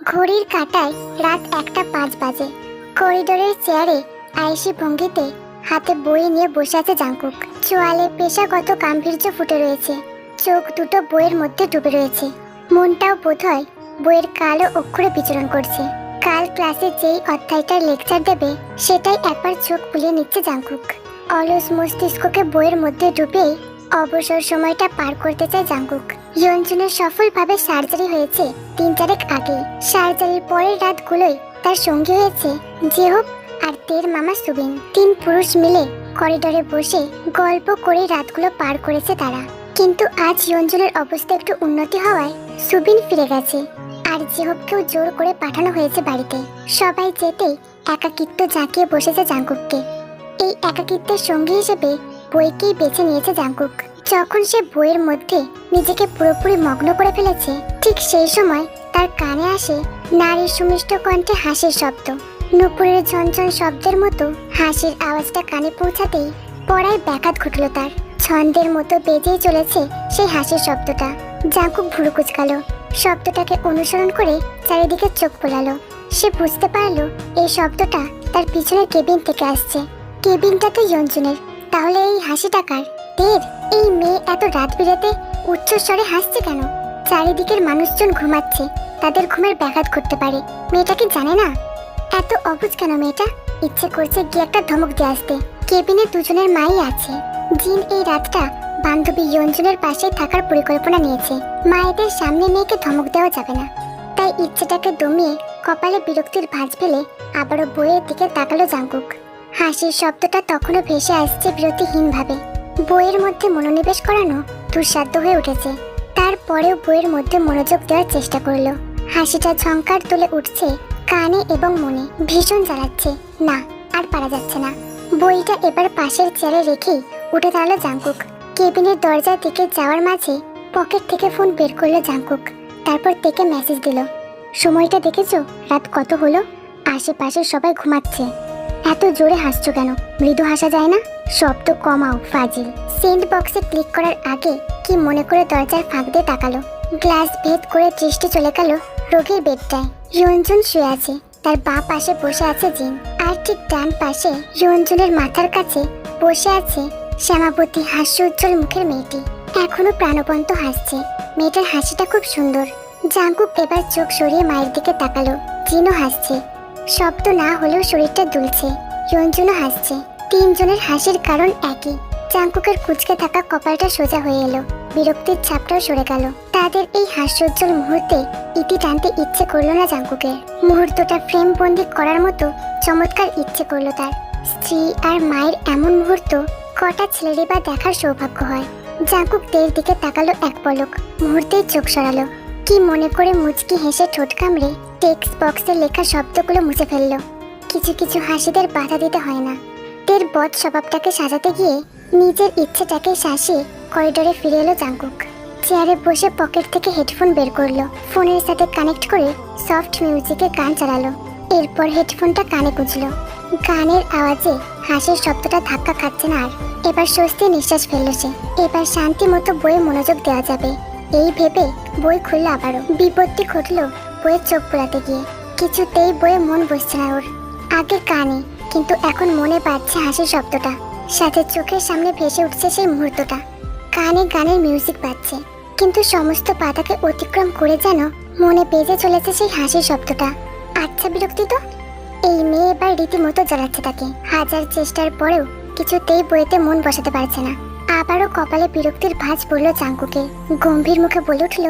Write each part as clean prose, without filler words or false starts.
ঘড়ির কাঁটায় রাত 1:05 বাজে। করিডোরের চেয়ারে আয়েশি ভঙ্গিতে হাতে বই নিয়ে বসে আছে জাংকুক। চোয়ালে পেশাগত গাম্ভীর্য ফুটে রয়েছে, চোখ দুটো বইয়ের মধ্যে ডুবে রয়েছে। মনটাও বোধহয় বইয়ের কালো অক্ষরে বিচরণ করছে। কাল ক্লাসে যেই অধ্যায়টার লেকচার দেবে সেটাই একবার চোখ বুলিয়ে নিচ্ছে জাংকুক। অলস মস্তিষ্ককে বইয়ের মধ্যে ডুবেই অবসর সময়টা পার করতে চায় জাংকুক। ইয়ঞ্জুনের সফলভাবে সার্জারি হয়েছে 3-4 আগে। সার্জারির পরের রাতগুলোই তার সঙ্গী হয়েছে জেহোপ আর তের মামা সুবিন। 3 পুরুষ মিলে করিডোরে বসে গল্প করে রাতগুলো পার করেছে তারা। কিন্তু আজ ইয়ঞ্জুনের অবস্থা একটু উন্নতি হওয়ায় সুবিন ফিরে গেছে আর জেহোপকেও জোর করে পাঠানো হয়েছে বাড়িতে। সবাই যেতেই একাকিত্ব জাঁকিয়ে বসেছে জাংকুককে। এই একাকিত্বের সঙ্গী হিসেবে বইকেই বেছে নিয়েছে জাংকুক। যখন সে বইয়ের মধ্যে নিজেকে পুরোপুরি মগ্ন করে ফেলেছে, ঠিক সেই সময় তার কানে আসে নারীর সুমিষ্ট কণ্ঠে হাসির শব্দ। নুপুরের ঝনঝন শব্দের মতো হাসির আওয়াজটা কানে পৌঁছাতেই পড়ায় ব্যাঘাত ঘটল তার। ছন্দের মতো বেজেই চলেছে সেই হাসির শব্দটা। জাংকুক ভুরু কুঁচকালো। শব্দটাকে অনুসরণ করে চারিদিকে চোখ বোলালো। সে বুঝতে পারলো এই শব্দটা তার পিছনের কেবিন থেকে আসছে। কেবিনটা তো ইয়ঞ্জুনের, তাহলে এই হাসিটা কার? তের? এই মেয়ে এত রাত বিরেতে উচ্চস্বরে হাসছে কেন? চারিদিকের মানুষজন ঘুমাচ্ছে, তাদের ঘুমের ব্যাঘাত ঘটতে পারে। মেয়েটা কি জানে না? এত অবুঝ কেন মেয়েটা? ইচ্ছে করছে গিয়ে একটা ধমক দিয়ে আসতে। কেবিনে দুজনের মাই আছে। জিন এই রাতটা বান্ধবী ইয়ঞ্জুনের পাশে থাকার পরিকল্পনা নিয়েছে। মায়েদের সামনে মেয়েকে ধমক দেওয়া যাবে না। তাই ইচ্ছেটাকে দমিয়ে কপালে বিরক্তির ভাঁজ ফেলে আবারও বইয়ের দিকে তাকালো জাংকুক। হাসির শব্দটা তখনও ভেসে আসছে বিরতিহীনভাবে। বইয়ের মধ্যে মনোনিবেশ করানো দুঃসাধ্য হয়ে উঠেছে। তারপরেও বইয়ের মধ্যে মনোযোগ দেওয়ার চেষ্টা করলো। হাসিটা ঝংকার তুলে উঠছে কানে এবং মনে, ভীষণ জ্বালাচ্ছে। না, আর পারা যাচ্ছে না। বইটা এবার পাশের চেয়ারে রেখেই উঠে দাঁড়ালো জাংকুক। কেবিনের দরজার দিকে যাওয়ার মাঝে পকেট থেকে ফোন বের করলো জাংকুক। তারপর তেকে মেসেজ দিল, সময়টা দেখেছো? রাত কত হলো? আশেপাশে সবাই ঘুমাচ্ছে। এত জোরে হাসছো কেন? মৃদু হাসা যায় না? শব্দ কমাও ফাজিল। সেন্ড বক্সে ক্লিক করার আগে কি মনে করে দরজার ফাঁক দিয়ে তাকালো। গ্লাস ভেদ করে দৃষ্টি চলে গেল রোগীর বেডটায়। ইয়ঞ্জুন শুয়ে আছে, তার বাঁ পাশে বসে আছে জিন, আর ঠিক ডান পাশে ইয়ঞ্জুনের মাথার কাছে বসে আছে শ্যামাবতী হাস্য উজ্জ্বল মুখের মেয়েটি। এখনো প্রাণবন্ত হাসছে। মেয়েটার হাসিটা খুব সুন্দর। জাংকুক এবার চোখ সরিয়ে মায়ের দিকে তাকালো। জিনও হাসছে, শব্দ না হলেও শরীরটা দুলছে। ইয়ঞ্জুনও হাসছে। 3 জনের হাসির কারণ একই। জাংকুকের কুঁচকে থাকা কপালটা সোজা হয়ে এলো, বিরক্তির ছাপটাও সরে গেল। তাদের এই হাস্যোজ্জ্বল মুহূর্তে ইতি টানতে ইচ্ছে করলো না জাংকুকের। মুহূর্তটা ফ্রেম বন্দি করার মতো চমৎকার ইচ্ছে করলো তার। স্ত্রী আর মায়ের এমন মুহূর্ত কটা ছেলেরই বা দেখার সৌভাগ্য হয়। জাংকুক তের দিকে তাকালো এক পলক, মুহূর্তেই চোখ সরালো। কি মনে করে মুচকি হেসে ঠোঁট কামড়ে টেক্সট বক্সে লেখা শব্দগুলো মুছে ফেললো। কিছু কিছু হাসিদের বাধা দিতে হয় না। তের বদ স্বভাবটাকে সাজাতে গিয়ে নিজের ইচ্ছেটাকে শাসিয়ে করিডোরে ফিরে এলো জাংকুক। চেয়ারে বসে পকেট থেকে হেডফোন বের করলো। ফোনের সাথে কানেক্ট করে সফট মিউজিকে গান চালালো। এরপর হেডফোনটা কানে গুঁজলো। গানের আওয়াজে হাসির শব্দটা ধাক্কা খাচ্ছে না আর। এবার স্বস্তি নিঃশ্বাস ফেললো সে। এবার শান্তি মতো বইয়ে মনোযোগ দেওয়া যাবে, এই ভেবে বই খুললো আবারও। বিপত্তি ঘটলো বইয়ের চোখ পোড়াতে গিয়ে। কিছুতেই বইয়ে মন বসছে না ওর। আগে কানে, কিন্তু এখন মনে পাচ্ছে হাসির শব্দটা। সাথে চোখের সামনে ভেসে উঠছে সেই মুহূর্তটা। কানে গানের মিউজিক বাজছে, কিন্তু সমস্ত বাধাকে অতিক্রম করে যেন মনে বেজে চলেছে সেই হাসির শব্দটা। আচ্ছা বিরক্তি তো। এই মেয়ে এবার রীতিমতো জ্বালাচ্ছে তাকে। হাজার চেষ্টার পরেও কিছুতেই বইতে মন বসাতে পারছে না। আবারও কপালে বিরক্তির ভাঁজ পড়লো জাংকুকে। গম্ভীর মুখে বলে উঠল,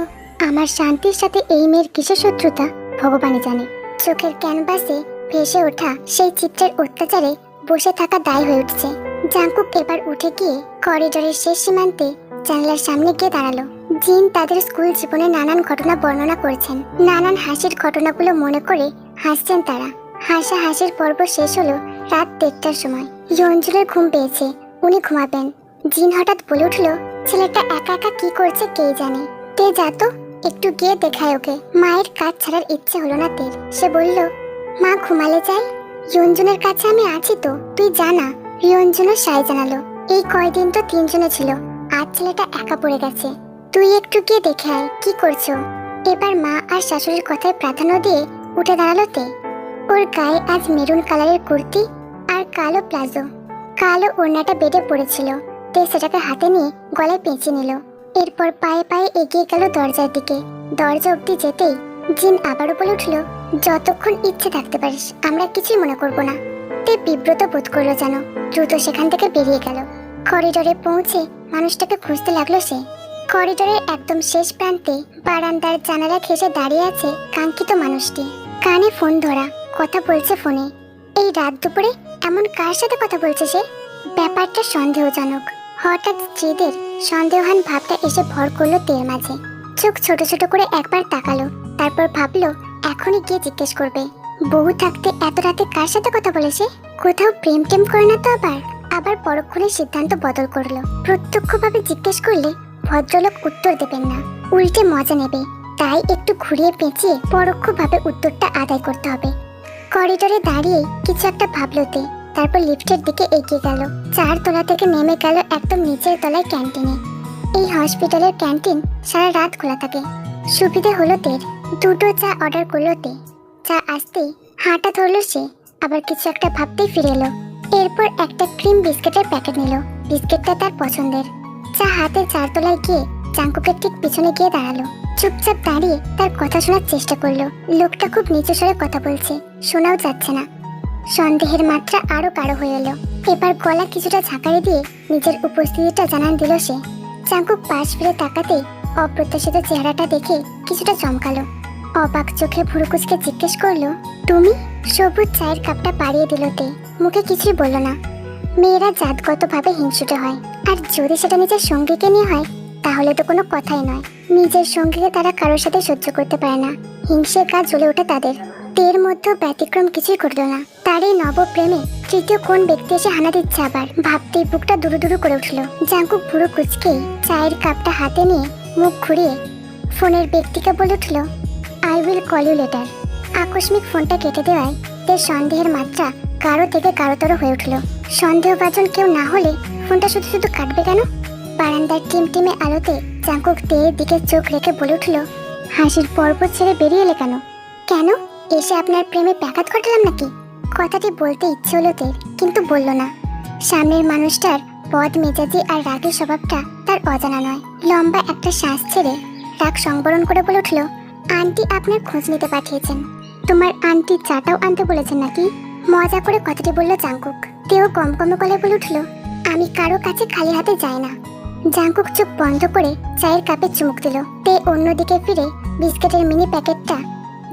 আমার শান্তির সাথে এই মেয়ের কিসের শত্রুতা ভগবানই জানে। চোখের ক্যানভাসে ভেসে ওঠা সেই চিত্রের অত্যাচারে বসে থাকা দায় হয়ে উঠছে। জাংকুক এবার উঠে গিয়ে করিডোরের শেষ সীমান্তে জানলার সামনে গিয়ে দাঁড়ালো। জিন তাদের স্কুল জীবনে নানান ঘটনা বর্ণনা করেছেন। নানান হাসির ঘটনাগুলো মনে করে হাসছেন তারা। হাসা হাসির পর্ব শেষ হলো রাত 1টার সময়। ইয়ঞ্জুনের ঘুম পেয়েছে, উনি ঘুমাবেন। জিন হঠাৎ বলে উঠল, ছেলেটা একা একা কি করছে কে জানে। তে যা তো, একটু গিয়ে দেখায় ওকে। মায়ের কাজ ছাড়ার ইচ্ছে হলো না তের। সে বলল, মা ঘুমালে যাই? ইয়ঞ্জুনের কাছে আমি আছি তো, তুই জানা। ইয়ঞ্জুনও সায় জানালো। এই কয়দিন তো 3 জনে ছিল, আজ ছেলেটা একা পড়ে গেছে। তুই একটু গিয়ে দেখে আয় কি করছো। এবার মা আর শাশুড়ির কথায় প্রাধান্য দিয়ে উঠে দাঁড়ালো তে। ওর গায়ে আজ মেরুন কালারের কুর্তি আর কালো প্লাজো, কালো ওড়নাটা বেডে পড়েছিল। তে সেটাকে হাতে নিয়ে গলায় পেঁচিয়ে নিল। এরপর পায়ে পায়ে এগিয়ে গেল দরজার দিকে। দরজা অব্দি যেতেই জিন আবারও বলে উঠল, যতক্ষণ ইচ্ছে থাকতে পারিস, আমরা কিছুই মনে করব না। তে বিব্রত বোধ করলো যেন, দ্রুত সেখান থেকে বেরিয়ে গেল। করিডোরে পৌঁছে মানুষটাকে খুঁজতে লাগলো সে। করিডোরের একদম শেষ প্রান্তে বারান্দার জানালা ঘেঁষে দাঁড়িয়ে আছে কাঙ্ক্ষিত মানুষটি। কানে ফোন ধরা, কথা বলছে ফোনে। এই রাত দুপুরে এমন কার সাথে কথা বলছে সে? ব্যাপারটা সন্দেহজনক। হঠাৎ জেদের সন্দেহান ভাবটা এসে ভর করলো তের মাঝে। চোখ ছোট ছোট করে একবার তাকালো, তারপর ভাবলো এখনই গিয়ে জিজ্ঞেস করবে। বউ থাকতে এত রাতে কার সাথে কথা বলেছে? কোথাও প্রেম টেম করে না তো? আবার পরক্ষণে সিদ্ধান্ত বদল করলো। প্রত্যক্ষভাবে জিজ্ঞেস করলে ভদ্রলোক উত্তর দেবেন না, উল্টে মজা নেবে। তাই একটু ঘুরিয়ে পেঁচিয়ে পরোক্ষভাবে উত্তরটা আদায় করতে হবে। করিডোরে দাঁড়িয়ে কিছু একটা ভাবলোতে, তারপর লিফটের দিকে এগিয়ে গেল। 4 তলা থেকে নেমে গেল একদম নিচের তলায় ক্যান্টিনে। এই হসপিটালের ক্যান্টিন সারা রাত খোলা থাকে। সুবিধে হলো তের। 2টো চা অর্ডার করলো তে। চা আসতেই হাঁটা ধরলো সে, আবার কিছু একটা ভাবতেই ফিরে এলো। এরপর একটা ক্রিম বিস্কিটের প্যাকেট নিল। বিস্কিটটা তার পছন্দের। চা হাতে 4 তলায় গিয়ে জাঙ্কুকের ঠিক পিছনে গিয়ে দাঁড়ালো। চুপচাপ দাঁড়িয়ে তার কথা শোনার চেষ্টা করলো। লোকটা খুব নিচু স্বরে কথা বলছে, শোনাও যাচ্ছে না। সন্দেহের মাত্রা আরো গাঢ় হয়ে এলো। এবার গলা কিছুটা ঝাঁকারি দিয়ে নিজের উপস্থিতিটা জানান দিল সে। জাঙ্কুক পাশ ফিরে তাকাতেই অপ্রত্যাশিত চেহারাটা দেখে কিছুটা চমকালো। অবাক চোখে ভুরু কুঁচকে জিজ্ঞেস করলো, তুমি? সবুজ চায়ের কাপটা পাড়িয়ে দিল তে, মুখে কিছুই বলল না। মেয়েরা জাতগতভাবে হিংসুটে হয়, আর যদি সেটা নিজের সঙ্গীকে নিয়ে হয় তাহলে তো কোনো কথাই নয়। নিজের সঙ্গীকে তারা কারোর সাথে সহ্য করতে পারে না, হিংসে গা জ্বলে ওঠে তাদের। তের মধ্যে ব্যতিক্রম কিছুই করলো না। তার এই নবপ্রেমে তৃতীয় কোন ব্যক্তি এসে হানা দিচ্ছে আবার ভাবতেই বুকটা দুরু দুরু করে উঠলো। জাঙ্কুক ভুরু কুঁচকেই চায়ের কাপটা হাতে নিয়ে মুখ ঘুরিয়ে ফোনের ব্যক্তিকে বলে উঠল, I will call you later. আকস্মিক ফোনটা কেটে দেওয়ায় তের সন্দেহের মাত্রা কারো থেকে কারোতর হয়ে উঠল। সন্দেহভাজন কেউ না হলে ফোনটা শুধু শুধু কাটবে কেন? বারান্দার টিমটিমে আলোতে জাঙ্কুক তের দিকে চোখ রেখে বলে উঠল, হাসির পর্বত ছেড়ে বেরিয়ে এলে কেন? কেন? এসে আপনার প্রেমে ব্যাঘাত ঘটালাম নাকি? কথাটি বলতে ইচ্ছে হলো তের, কিন্তু বলল না। সামনের মানুষটার বদ মেজাজি আর রাগের স্বভাবটা তার অজানা নয়। লম্বা একটা শ্বাস ছেড়ে রাগ সংবরণ করে বলে উঠল, আন্টি আপনার খোঁজ নিতে পাঠিয়েছেন। তোমার আন্টি চাটাও আনতে বলেছেন নাকি? মজা করে কথাটি বলল জাঙ্কুক। তেও কমকমে গলায় বলে উঠল, আমি কারো কাছে খালি হাতে যাই না। জাঙ্কুক চোখ বন্ধ করে চায়ের কাপে চুমুক দিল। তে অন্যদিকে ফিরে বিস্কিটের মিনি প্যাকেটটা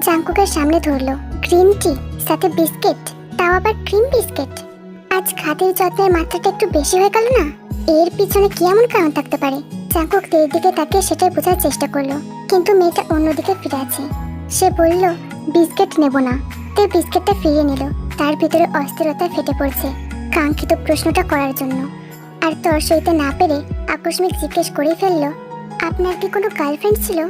জাঙ্কুকের সামনে ধরলো। গ্রিন টি সাথে বিস্কিট, তাও আবার ক্রিম বিস্কিট। আজ খাতির যত্নের মাত্রাটা একটু বেশি হয়ে গেল না? এর পিছনে কি এমন কারণ থাকতে পারে? জাঙ্কুক তের দিকে তাকিয়ে সেটাই বোঝার চেষ্টা করলো, কিন্তু মেয়েটা অন্যদিকে ফিরে আছে। সে বলল, বিস্কিট নেব না। তে বিস্কিটটা ফিরিয়ে নিল। তার ভিতরে অস্থিরতা ফেটে পড়ছে কাঙ্ক্ষিত প্রশ্নটা করার জন্য। আর তর সইতে না পেরে আকস্মিক জিজ্ঞেস করে ফেলল, আপনার কি কোনো গার্লফ্রেন্ড ছিল?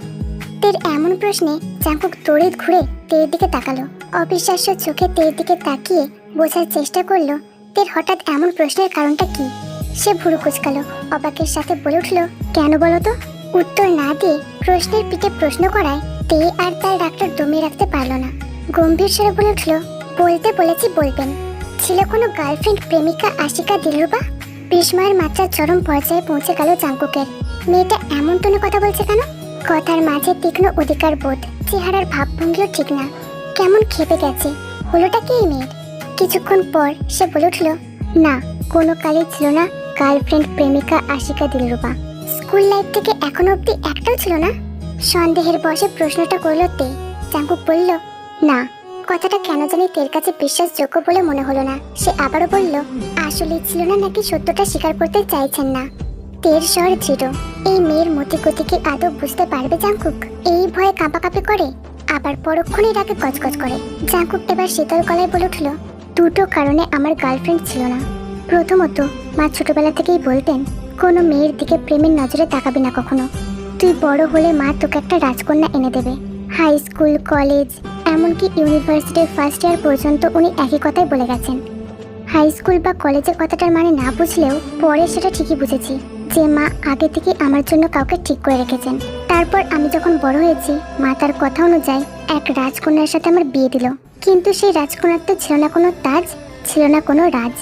তের এমন প্রশ্নে জাঙ্কুক তড়িৎ ঘুরে তের দিকে তাকালো। অবিশ্বাস্য চোখে তের দিকে তাকিয়ে বোঝার চেষ্টা করলো তের হঠাৎ এমন প্রশ্নের কারণটা কি। সে ভুরু কুঁচকালো, অবাকের সাথে বলে উঠল, কেন বলো তো? উত্তর না দিয়ে প্রশ্নের পিঠে প্রশ্ন করায় তে আর তার ডাক্তার দমিয়ে রাখতে পারল না। গম্ভীর স্বরে বলে উঠল, বলতে বলেছি বলবেন। ছিল কোনো গার্লফ্রেন্ড, প্রেমিকা, আশিকা, দিলরুবা? বিস্ময়ের মাত্রা চরম পর্যায়ে পৌঁছে গেল জাঙ্কুকের। মেয়েটা এমন টোনে কথা বলছে কেন? কথার মাঝে তীক্ষ্ণ অধিকার বোধ, চেহারার ভাবভঙ্গিও ঠিক না। কেমন খেপে গেছে। হলোটা কি এই মেয়ের? কিছুক্ষণ পর সে বলে উঠল, না, কোনো কালেই ছিল না গার্লফ্রেন্ড, প্রেমিকা, আশিকা, দিলরুবা। স্কুল লাইফ থেকে এখনো অব্দি একটাও ছিল না? সন্দেহের বশে প্রশ্নটা করলো তে। জাঙ্কুক বলল, না। কথাটা কেন জানি তের কাছে বিশ্বাসযোগ্য বলে মনে হলো না। সে আবারও বলল, আসলে ছিল না নাকি সত্যটা স্বীকার করতে চাইছেন না? তের স্বর দৃঢ়। এই মেয়ের মতিগতি কি আদৌ বুঝতে পারবে জাঙ্কুক? এই ভয়ে কাঁপাকাঁপি করে, আবার পরক্ষণেই রাগে গজগজ করে। জাঙ্কুক এবার শীতল গলায় বলে উঠল, 2টো কারণে আমার গার্লফ্রেন্ড ছিল না। প্রথমত, মা ছোটবেলা থেকেই বলতেন, কোনো মেয়ের দিকে প্রেমের নজরে তাকাবি না কখনো। তুই বড় হলে মা তোকে একটা রাজকন্যা এনে দেবে। হাই স্কুল, কলেজ, এমনকি ইউনিভার্সিটির ফার্স্ট ইয়ার পর্যন্ত উনি একই কথাই বলে গেছেন। হাই স্কুল বা কলেজের কথাটার মানে না বুঝলেও পরে সেটা ঠিকই বুঝেছি যে মা আগে থেকে আমার জন্য কাউকে ঠিক করে রেখেছেন। তার তারপর আমি যখন বড় হয়েছি, মা তার কথা অনুযায়ী এক রাজকন্যার সাথে আমার বিয়ে দিল। কিন্তু সেই রাজকন্যার তো ছিল না কোনো তাজ, ছিল না কোনো রাজ,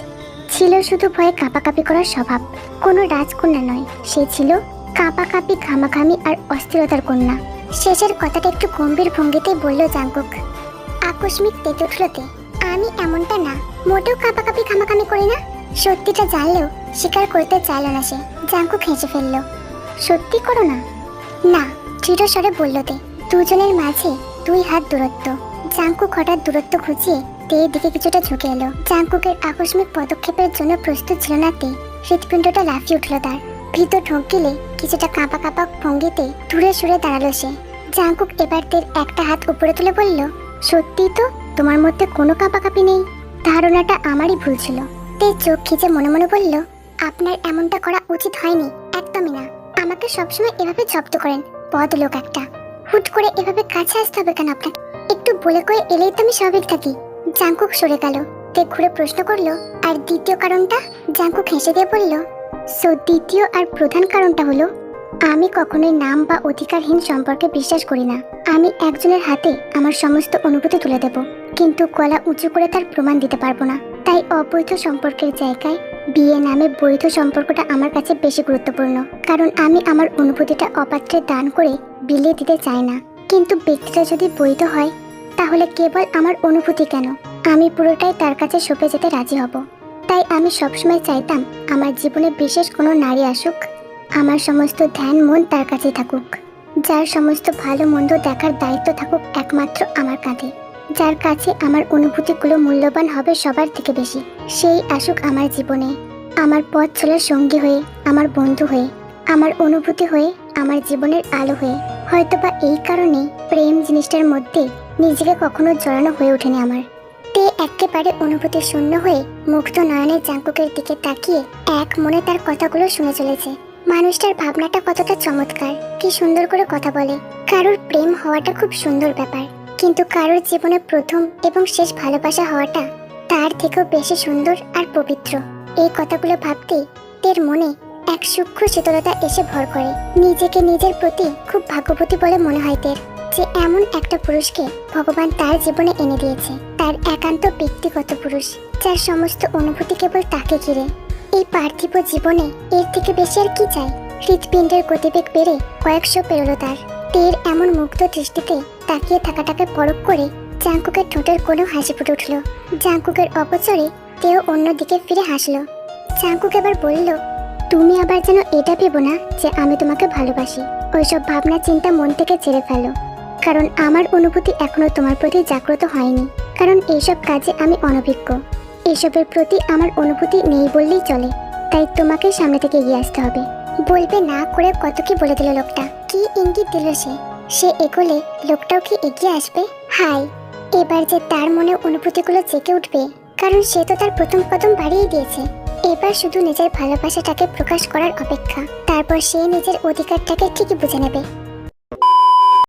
ছিল শুধু ভয়ে কাঁপাকাঁপি করার স্বভাব। কোনো রাজকন্যা নয়, সে ছিল কাঁপাকাঁপি, ঘামাঘামি আর অস্থিরতার কন্যা। শেষের কথাটা একটু গম্ভীর ভঙ্গিতেই বলল জাঙ্কুক। আকস্মিক তেতে উঠলতে, আমি এমনটা না, মোটেও কাঁপাকাঁপি ঘামাঘামি করি না। সত্যিটা জানলেও স্বীকার করতে চাইল না সে। জাঙ্কুক হেসে ফেলল। সত্যি করো না? না, দৃঢ় স্বরে বলল তে। দুজনের মাঝে 2 হাত দূরত্ব। জাঙ্কুক হঠাৎ দূরত্ব ঘুচিয়ে তের দিকে কিছুটা ঝুঁকে এলো। জাঙ্কুকের আকস্মিক পদক্ষেপের জন্য প্রস্তুত ছিল না তে। হৃৎপিণ্ডটা লাফিয়ে উঠল তার। ভিতর ঢোক গেলে কিছুটা কাঁপা কাঁপা ভঙ্গিতে দূরে সরে দাঁড়ালো সে। জাঙ্কুক এবার তের একটা হাত উপরে তুলে বলল, সত্যি তো, তোমার মধ্যে কোনো কাঁপাকাঁপি নেই। ধারণাটা আমারই ভুল ছিল। তে চোখ খিচে মনে মনে বলল, আপনার এমনটা করা উচিত হয়নি, একদমই না। আমাকে সবসময় এভাবে জব্দ করেন, বদ লোক একটা। হুট করে এভাবে কাছে আসতে হবে কেন আপনাকে? একটু বলে কয়ে এলেই তো আমি স্বাভাবিক থাকি। জাঙ্কুক সরে গেল। তে ঘুরে প্রশ্ন করলো, আর দ্বিতীয় কারণটা? জাঙ্কুক হেসে দিয়ে বলল, দ্বিতীয় আর প্রধান কারণটা হলো, আমি কখনোই নাম বা অধিকারহীন সম্পর্কে বিশ্বাস করি না। আমি একজনের হাতে আমার সমস্ত অনুভূতি তুলে দেব, কিন্তু গলা উঁচু করে তার প্রমাণ দিতে পারবো না। তাই অবৈধ সম্পর্কের জায়গায় বিয়ে নামে বৈধ সম্পর্কটা আমার কাছে বেশি গুরুত্বপূর্ণ। কারণ আমি আমার অনুভূতিটা অপাত্রে দান করে বিলিয়ে দিতে চাই না। কিন্তু ব্যক্তিটা যদি বৈধ হয়, তাহলে কেবল আমার অনুভূতি কেন, আমি পুরোটাই তার কাছে সঁপে যেতে রাজি হব। তাই আমি সবসময় চাইতাম আমার জীবনে বিশেষ কোনো নারী আসুক, আমার সমস্ত ধ্যান মন তার কাছেই থাকুক, যার সমস্ত ভালো মন্দ দেখার দায়িত্ব থাকুক একমাত্র আমার কাঁধে, যার কাছে আমার অনুভূতিগুলো মূল্যবান হবে সবার থেকে বেশি। সেই আসুক আমার জীবনে, আমার পথ চলার সঙ্গী হয়ে, আমার বন্ধু হয়ে, আমার অনুভূতি হয়ে, আমার জীবনের আলো হয়ে। হয়তোবা এই কারণে প্রেম জিনিসটার মধ্যে নিজেকে কখনো জড়ানো হয়ে ওঠেনি আমার। তে একেবারে অনুভূতি শূন্য হয়ে মুগ্ধ নয়নে জাঙ্কুকের দিকে তাকিয়ে এক মনে তার কথাগুলো শুনে চলেছে। মানুষটার ভাবনাটা কতটা চমৎকার, কি সুন্দর করে কথা বলে। কারোর প্রেম হওয়াটা খুব সুন্দর ব্যাপার, কিন্তু কারোর জীবনে প্রথম এবং শেষ ভালোবাসা হওয়াটা তার থেকেও বেশি সুন্দর আর পবিত্র। এই কথাগুলো ভাবতেই তের মনে এক সূক্ষ্ম শীতলতা এসে ভর করে। নিজেকে নিজের প্রতি খুব ভাগ্যবতী বলে মনে হয় তের, যে এমন একটা পুরুষকে ভগবান তার জীবনে এনে দিয়েছে। তার একান্ত ব্যক্তিগত পুরুষ, যার সমস্ত অনুভূতি কেবল তাকে ঘিরে। এই পার্থিব জীবনে এর থেকে বেশি আর কি চাই? হৃৎপিণ্ডের গতিবেগ বেড়ে কয়েকশো পেরোলো তার। তের এমন মুগ্ধ দৃষ্টিতে তাকিয়ে থাকাটাকে পরখ করে জাঙ্কুকের ঠোঁটের কোনো হাসি ফুটে উঠল। জাঙ্কুকের অপচরে তেও অন্যদিকে ফিরে হাসলো। জাঙ্কুক এবার বলল, তুমি আবার যেন এটা ভেবো না যে আমি তোমাকে ভালোবাসি। ওইসব ভাবনা চিন্তা মন থেকে ছেড়ে ফেলো, কারণ আমার অনুভূতি এখনো তোমার প্রতি জাগ্রত হয়নি। কারণ এইসব কাজে আমি অনভিজ্ঞ, এইসবের প্রতি আমার অনুভূতি নেই বললেই চলে। তাই তোমাকে সামনে থেকে এগিয়ে আসতে হবে। বলবে না করে কত কি বলে দিল লোকটা, কি ইঙ্গিত দিল সে এগোলে লোকটাও কি এগিয়ে আসবে? হাই, এবার যে তার মনে অনুভূতিগুলো জেগে উঠবে, কারণ সে তো তার প্রথম কদম বাড়িয়ে দিয়েছে। এবার শুধু নিজের ভালোবাসাটাকে প্রকাশ করার অপেক্ষা। তারপর সে নিজের অধিকারটাকে ঠিকই বুঝে নেবে।